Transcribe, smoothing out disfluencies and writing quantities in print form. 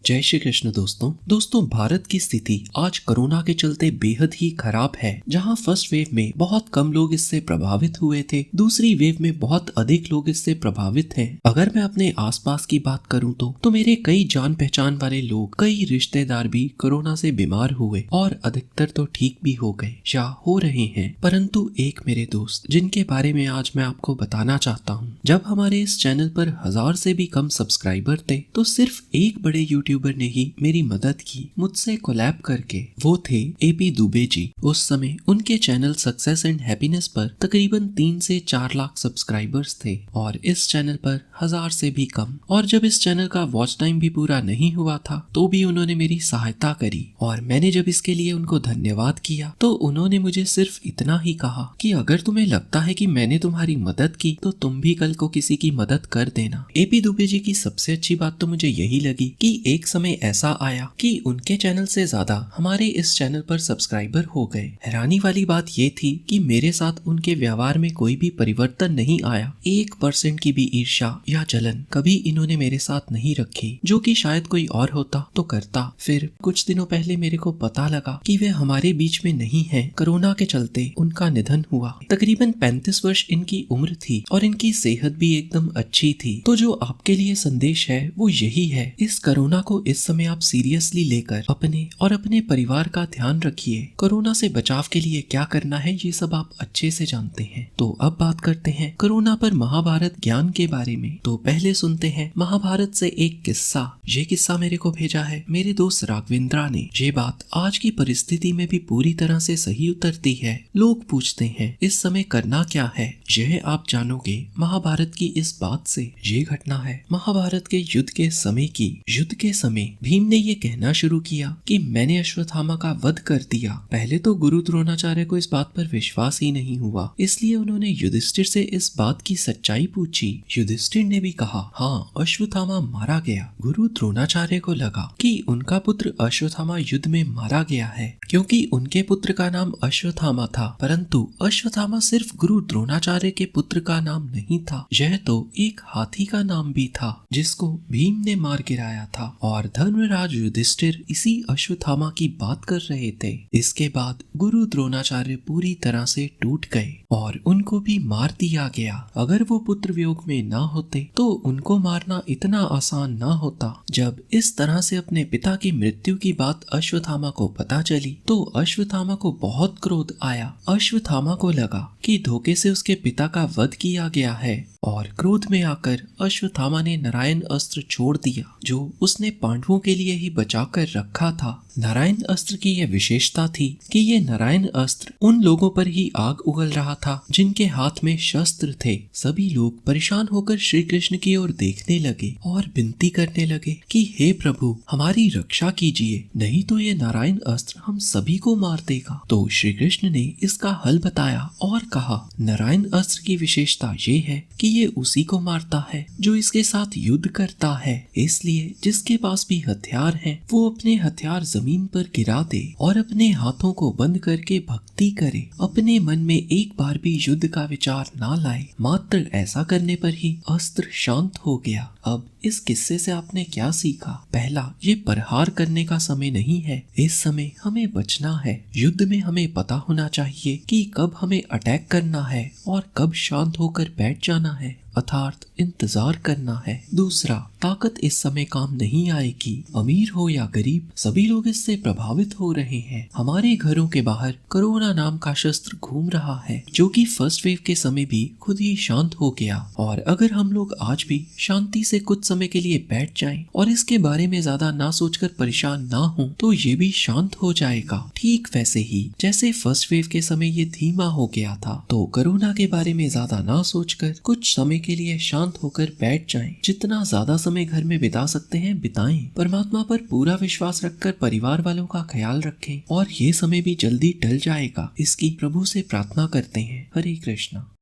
जय श्री कृष्ण दोस्तों भारत की स्थिति आज कोरोना के चलते बेहद ही खराब है। जहां फर्स्ट वेव में बहुत कम लोग इससे प्रभावित हुए थे, दूसरी वेव में बहुत अधिक लोग इससे प्रभावित हैं। अगर मैं अपने आसपास की बात करूं तो मेरे कई जान पहचान वाले लोग, कई रिश्तेदार भी कोरोना से बीमार हुए और अधिकतर तो ठीक भी हो गए या हो रहे हैं। परंतु एक मेरे दोस्त जिनके बारे में आज मैं आपको बताना चाहता हूँ। जब हमारे इस चैनल पर 1000 से भी कम सब्सक्राइबर थे तो सिर्फ एक बड़े यूट्यूबर ने ही मेरी मदद की, मुझसे कोलैब करके। वो थे एपी दुबे जी। उस समय उनके चैनल सक्सेस एंड हैप्पीनेस पर तकरीबन 3 से 4 लाख सब्सक्राइबर्स थे और इस चैनल पर 1000 से भी कम। और जब इस चैनल का वॉच टाइम भी पूरा नहीं हुआ था तो भी उन्होंने मेरी सहायता करी। और मैंने जब इसके लिए उनको धन्यवाद किया तो उन्होंने मुझे सिर्फ इतना ही कहा कि अगर तुम्हें लगता है कि मैंने तुम्हारी मदद की तो तुम भी कल को किसी की मदद कर देना। एपी दुबे जी की सबसे अच्छी बात तो मुझे यही लगी कि एक समय ऐसा आया कि उनके चैनल से ज्यादा हमारे इस चैनल पर सब्सक्राइबर हो गए। हैरानी वाली बात ये थी कि मेरे साथ उनके व्यवहार में कोई भी परिवर्तन नहीं आया। 1% की भी ईर्ष्या या जलन कभी इन्होंने मेरे साथ नहीं रखी, जो कि शायद कोई और होता तो करता। फिर कुछ दिनों पहले मेरे को पता लगा कि वे हमारे बीच में नहीं है। कोरोना के चलते उनका निधन हुआ। तकरीबन 35 वर्ष इनकी उम्र थी और इनकी सेहत भी एकदम अच्छी थी। तो जो आपके लिए संदेश है वो यही है, इस कोरोना को इस समय आप सीरियसली लेकर अपने और अपने परिवार का ध्यान रखिए। कोरोना से बचाव के लिए क्या करना है ये सब आप अच्छे से जानते हैं। तो अब बात करते हैं कोरोना पर महाभारत ज्ञान के बारे में। तो पहले सुनते हैं महाभारत से एक किस्सा। ये किस्सा मेरे को भेजा है मेरे दोस्त राघवेंद्रा ने। ये बात आज की परिस्थिति में भी पूरी तरह से सही उतरती है। लोग पूछते हैं इस समय करना क्या है, यह आप जानोगे महाभारत की इस बात से। ये घटना है महाभारत के युद्ध के समय की। युद्ध के समय भीम ने ये कहना शुरू किया कि मैंने अश्वत्थामा का वध कर दिया। पहले तो गुरु द्रोणाचार्य को इस बात पर विश्वास ही नहीं हुआ, इसलिए उन्होंने युधिष्ठिर से इस बात की सच्चाई पूछी। युधिष्ठिर ने भी कहा हाँ, अश्वत्थामा मारा गया। गुरु द्रोणाचार्य को लगा कि उनका पुत्र अश्वत्थामा युद्ध में मारा गया है, क्योंकि उनके पुत्र का नाम अश्वत्थामा था। परंतु अश्वत्थामा सिर्फ गुरु द्रोणाचार्य के पुत्र का नाम नहीं था, यह तो एक हाथी का नाम भी था जिसको भीम ने मार गिराया था। और धर्मराज युधिष्ठिर इसी अश्वत्थामा की बात कर रहे थे। इसके बाद गुरु द्रोणाचार्य पूरी तरह से टूट गए और उनको भी मार दिया गया। अगर वो पुत्र वियोग में ना होते तो उनको मारना इतना आसान ना होता। जब इस तरह से अपने पिता की मृत्यु की बात अश्वत्थामा को पता चली तो अश्वत्थामा को बहुत क्रोध आया। अश्वत्थामा को लगा कि धोखे से उसके पिता का वध किया गया है और क्रोध में आकर अश्वत्थामा ने नारायण अस्त्र छोड़ दिया, जो उसने पांडवों के लिए ही बचा कर रखा था। नारायण अस्त्र की यह विशेषता थी कि ये नारायण अस्त्र उन लोगों पर ही आग उगल रहा था जिनके हाथ में शस्त्र थे। सभी लोग परेशान होकर श्री कृष्ण की ओर देखने लगे और विनती करने लगे कि हे प्रभु, हमारी रक्षा कीजिए, नहीं तो ये नारायण अस्त्र हम सभी को मार देगा। तो श्री कृष्ण ने इसका हल बताया और कहा नारायण अस्त्र की विशेषता ये है कि ये उसी को मारता है जो इसके साथ युद्ध करता है। इसलिए जिसके पास भी हथियार हैं, वो अपने हथियार जमीन पर गिरा दे और अपने हाथों को बंद करके भक्ति करे। अपने मन में एक बार भी युद्ध का विचार ना लाए। मात्र ऐसा करने पर ही अस्त्र शांत हो गया। अब इस किस्से से आपने क्या सीखा? पहला, ये प्रहार करने का समय नहीं है। इस समय हमें बचना है। युद्ध में हमें पता होना चाहिए कि कब हमें अटैक करना है और कब शांत होकर बैठ जाना है, अर्थात इंतजार करना है। दूसरा, ताकत इस समय काम नहीं आएगी। अमीर हो या गरीब, सभी लोग इससे प्रभावित हो रहे हैं। हमारे घरों के बाहर कोरोना नाम का शस्त्र घूम रहा है, जो कि फर्स्ट वेव के समय भी खुद ही शांत हो गया। और अगर हम लोग आज भी शांति से कुछ समय के लिए बैठ जाएं और इसके बारे में ज्यादा ना सोचकर परेशान ना हो तो ये भी शांत हो जाएगा। ठीक वैसे ही जैसे फर्स्ट वेव के समय ये धीमा हो गया था, तो कोरोना के बारे में ज्यादा ना सोचकर कुछ समय के लिए शांत होकर बैठ जाएं। जितना ज्यादा समय घर में बिता सकते हैं बिताएं। परमात्मा पर पूरा विश्वास रखकर परिवार वालों का ख्याल रखें और ये समय भी जल्दी टल जाएगा, इसकी प्रभु से प्रार्थना करते हैं। हरे कृष्णा।